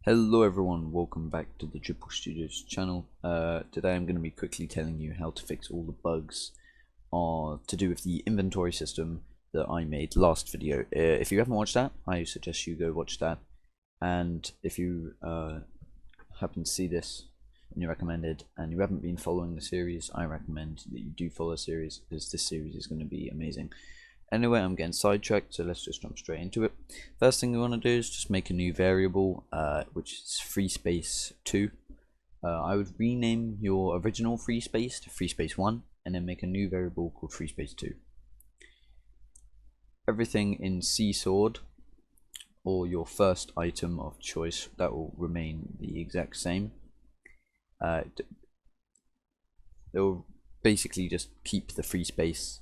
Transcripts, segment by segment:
Hello everyone, welcome back to the Driple Studios channel. Today I'm going to be quickly telling you how to fix all the bugs to do with the inventory system that I made last video. If you haven't watched that, I suggest you go watch that. And if you happen to see this and you recommended and you haven't been following the series, I recommend that you do follow the series because this series is going to be amazing. Anyway, I'm getting sidetracked, so let's just jump straight into it. First thing we want to do is just make a new variable, which is free space 2. I would rename your original free space to free space 1, and then make a new variable called free space 2. Everything in Seasword, or your first item of choice, that will remain the exact same. They'll basically just keep the free space.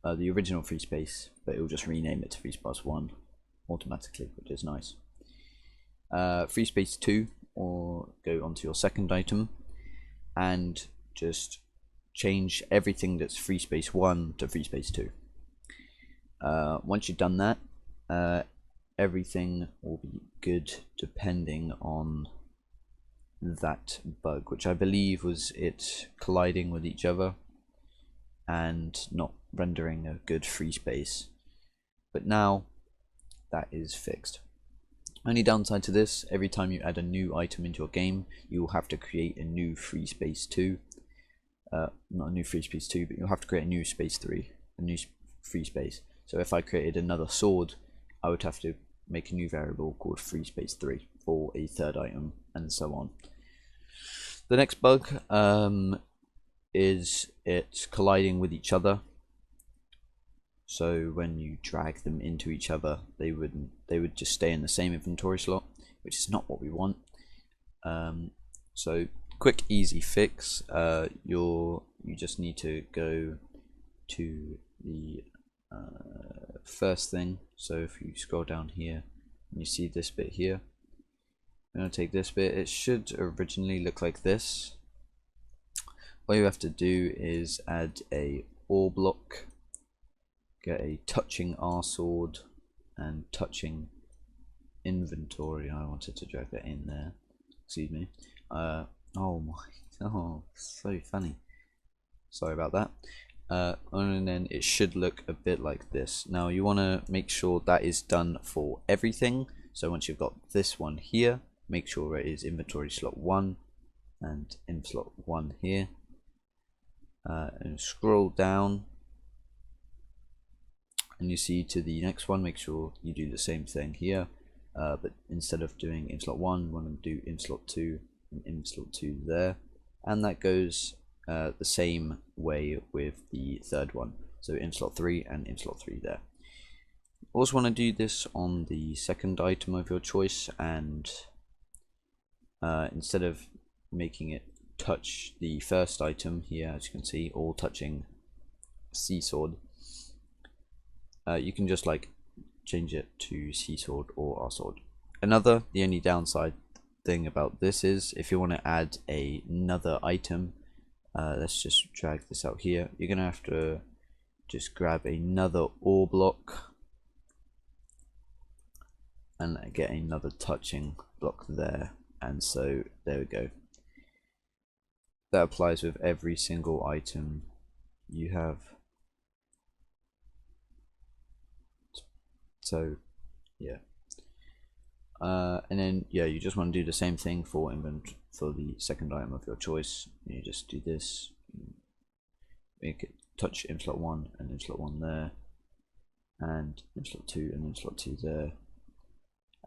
The original free space, but it will just rename it to free space 1 automatically, which is nice. Free space 2, or go onto your second item and just change everything that's free space 1 to free space 2. Once you've done that, everything will be good depending on that bug, which I believe was it colliding with each other and not rendering a good free space. But now that is fixed. Only downside to this, every time you add a new item into your game, you will have to create a new free space 2. Not a new free space 2, but you'll have to create a new space 3, a new free space. So if I created another sword, I would have to make a new variable called free space 3 for a third item, and so on. The next bug is it colliding with each other. So when you drag them into each other, they would just stay in the same inventory slot, which is not what we want. So quick easy fix, you just need to go to the first thing. So if you scroll down here and you see this bit here, I'm going to take this bit. It should originally look like this. All you have to do is add a ore block, get a touching R sword and touching inventory. I wanted to drag that in there, excuse me. Oh so funny, sorry about that. And then it should look a bit like this. Now you want to make sure that is done for everything. So once you've got this one here, make sure it is inventory slot 1 and in slot 1 here. And scroll down and you see to the next one, make sure you do the same thing here, but instead of doing in slot 1, you want to do in slot 2 and in slot 2 there, and that goes the same way with the third one, so in slot 3 and in slot 3 there. Also want to do this on the second item of your choice, and instead of making it touch the first item here, as you can see, all touching Seasword, you can just like change it to Seasword or R sword. The only downside thing about this is if you want to add another item, let's just drag this out here, you're gonna have to just grab another ore block and get another touching block there, and so there we go. That applies with every single item you have. So yeah, and then yeah, you just want to do the same thing for the second item of your choice. You just do this, make it touch in slot 1 and in slot 1 there, and in slot 2 and in slot 2 there,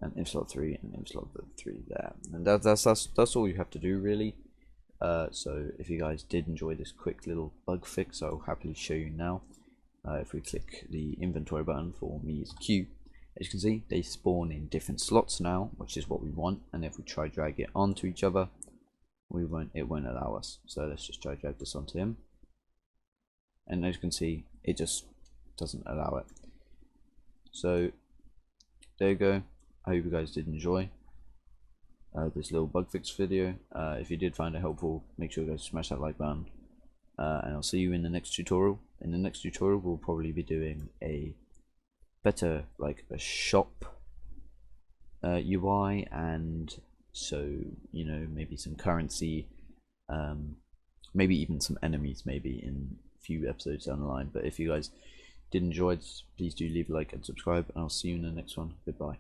and in slot 3 and in slot 3 there, and that's all you have to do really. So if you guys did enjoy this quick little bug fix, I'll happily show you now. If we click the inventory button, for me is Q, as you can see they spawn in different slots now, which is what we want, and if we try drag it onto each other, it won't allow us. So let's just try drag this onto him, and as you can see it just doesn't allow it. So there you go. I hope you guys did enjoy this little bug fix video. If you did find it helpful, make sure you guys smash that like button, and I'll see you in the next tutorial. In the next tutorial we'll probably be doing a better, like a shop UI, and so maybe some currency, maybe even some enemies, maybe in a few episodes down the line. But if you guys did enjoy this, please do leave a like and subscribe, and I'll see you in the next one. Goodbye.